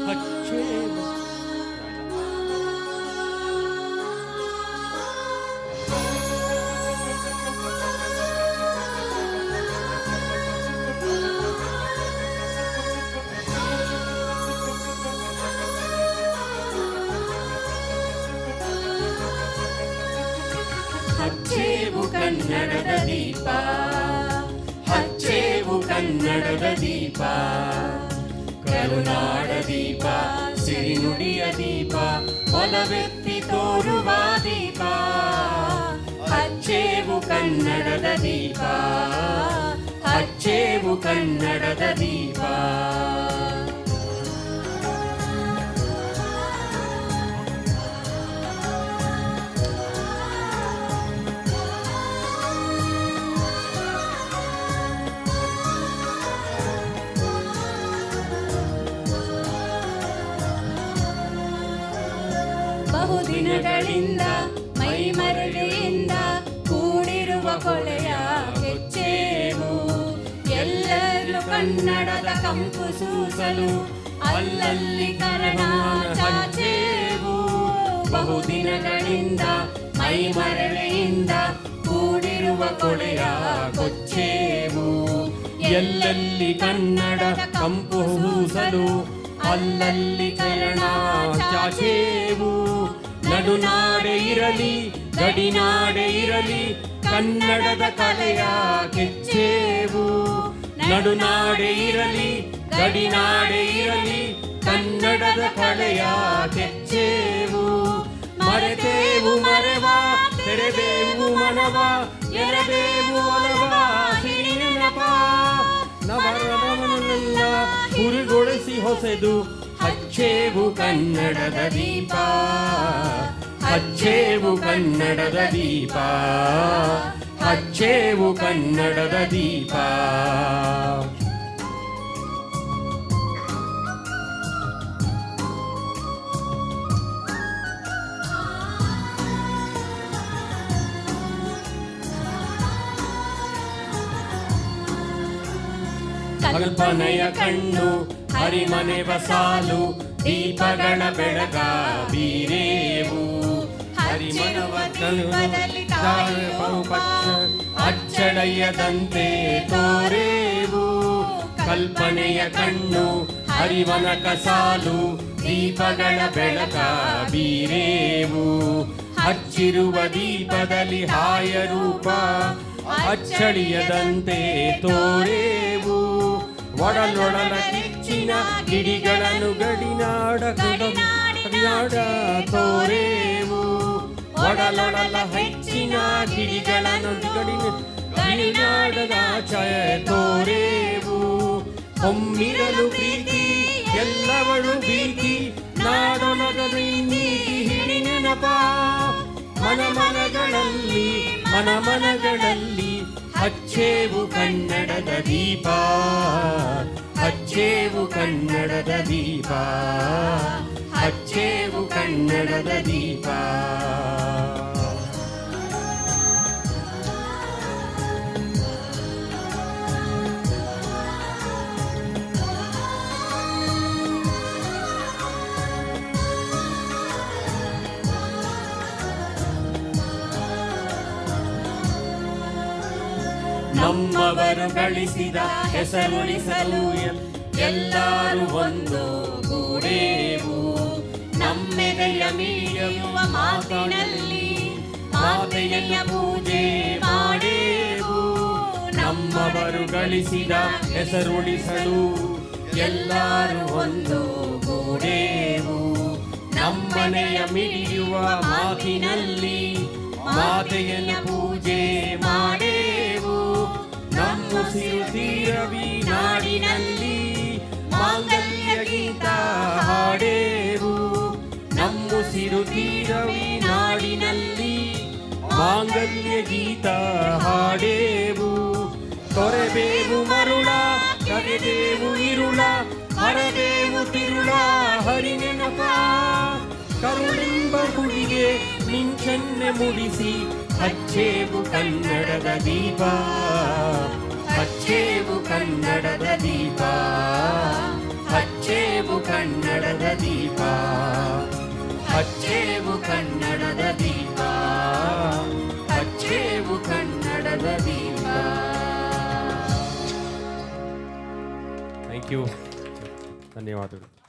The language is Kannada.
ಹಚ್ಚೇವು. ಹಚ್ಚೇವು ಕನ್ನಡದ ದೀಪ, ಹಚ್ಚೇವು ಕನ್ನಡದ ದೀಪ, ಕರುನಾಡ ದೀಪ, ಸಿರಿನುಡಿಯ ದೀಪ, ಒಲವೆತ್ತಿ ತೋರುವ ದೀಪ. ಹಚ್ಚೇವು ಕನ್ನಡದ ದೀಪ, ಹಚ್ಚೇವು ಕನ್ನಡದ ದೀಪ. ಬಹುದಿನಗಳಿಂದ ಮೈಮರೆಯಿಂದ ಕೂಡಿರುವ ಕೊಳೆಯ ಕೆಚ್ಚೇವು, ಎಲ್ಲರೂ ಕನ್ನಡದ ಕಂಪು ಸೂಸಲು ಅಲ್ಲಲ್ಲಿ ಕರಣ ಚಾಚೇವು. ಬಹುದಿನಗಳಿಂದ ಮೈಮರೆಯಿಂದ ಕೂಡಿರುವ ಕೊಳೆಯ ಕೊಚ್ಚೇವು, ಎಲ್ಲೆಲ್ಲಿ ಕನ್ನಡದ ಕಂಪು ಸೂಸಲು ಅಲ್ಲಲ್ಲಿ ಕರಣ ಚಾಚೇವು. ನಡುನಾಡೆ ಇರಲಿ ಗಡಿನಾಡೆ ಇರಲಿ ಕನ್ನಡದ ಕಲೆಯ ಕೆಚ್ಚೇವು. ನಡುನಾಡೆ ಇರಲಿ ಗಡಿನಾಡೆ ಇರಲಿ ಕನ್ನಡದ ಕಲೆಯ ಕೆಚ್ಚೇವು. ಮರೆತೇವು ಮರೆವ ತೆರೆದೇವು ಮನವ, ಎರೆದೇವು ಒಲವ ಹಿರಿನೆನಪ. ನವರವನೆಲ್ಲ ಹುರಿಗೊಳಿಸಿ ಹೊಸೆದು ಹಚ್ಚೇವು ಕನ್ನಡದ ದೀಪ, ಹಚ್ಚೇವು ಕನ್ನಡದ ದೀಪ, ಹಚ್ಚೇವು ಕನ್ನಡದ ದೀಪ. ಕಲ್ಪನೆಯ ಕಣ್ಣು ಹರಿಮನೆವ ಸಾಲು, ದೀಪಗಳ ಬೆಳಗ ಬೀರೇವು. ಹರಿಮನವ ಅಚ್ಚಳೆಯದಂತೆ ತೋರೇವು. ಕಲ್ಪನೆಯ ಕಣ್ಣು ಹರಿವನಕ ಸಾಲು, ದೀಪಗಳ ಬೆಳಕ ಬೀರೇವು. ಹಚ್ಚಿರುವ ದೀಪದಲ್ಲಿ ಹಾಯ ರೂಪ ಅಚ್ಚಳಿಯದಂತೆ ತೋರೇವು. ಒಡಲೊಡಲ ಕಿಚ್ಚಿನ ಗಿಡಿಗಳನ್ನು ಗಡಿನಾಡ ತೋರೇವು. ಒಡಲೊಡಲ ಹೆಚ್ಚಿನ ಗಿಡಿಗಳನ್ನು ಗಡಿನಾಡದ ಛಾಯ ತೋರೇವು. ಒಮ್ಮಿರಲು ಪ್ರೀತಿ ಎಲ್ಲವಳು ಭೀತಿ, ನಾಡೊಲದ ನೀತಿ ಹಿಡಿ ನೆನಪ. ಮನಮನಗಳಲ್ಲಿ ಮನಮನಗಳಲ್ಲಿ ಹಚ್ಚೇವು ಕನ್ನಡದ ದೀಪ, ಹಚ್ಚೇವು ಕನ್ನಡದ ದೀಪ, ಹಚ್ಚೇವು ಕನ್ನಡದ ದೀಪ. ನಮ್ಮವರು ಗಳಿಸಿದ ಹೆಸರುಳಿಸಲು ಎಲ್ಲರೂ ಒಂದು ಗೂಡೇವು. ನಮ್ಮೆದೆಯ ಮೀಯುವ ಮಾತಿನಲ್ಲಿ ಮಾತೆಯ ಪೂಜೆ ಮಾಡೇವು. ನಮ್ಮವರು ಗಳಿಸಿದ ಹೆಸರುಳಿಸಲು ಎಲ್ಲರೂ ಒಂದು ಗೂಡೇವು. ನಮ್ಮನೆಯ ಮಿಡಿಯುವ ಮಾತಿನಲ್ಲಿ ಮಾತೆಯ ಪೂಜೆ ಮಾಡೇವು. ನಮ್ಮುಸಿರು ತೀರವಿ ನಾಡಿನಲ್ಲಿ ಮಾಂಗಲ್ಯ ಗೀತ ಹಾಡೇವು. ನಮ್ಮುಸಿರು ತೀರವಿ ನಾಡಿನಲ್ಲಿ ಮಾಂಗಲ್ಯ ಗೀತ ಹಾಡೇವು. ತೊರೆಬೇವು ಮರುಳ ಕರೆದೇವು ಇರುಳ, ಹರದೇವು ತಿರುಳ ಹರಿನೆನಪ. ಕರುಳೆಂಬ ಹುಡಿಗೆ ಮಿಂಚನ್ನೆ ಮುಡಿಸಿ ಹಚ್ಚೇವು ಕನ್ನಡದ ದೀಪ, ಹಚ್ಚೇವು ಕನ್ನಡದ ದೀಪ, ಹಚ್ಚೇವು ಕನ್ನಡದ ಥ್ಯಾಂಕ್ ಯು, ಧನ್ಯವಾದಗಳು.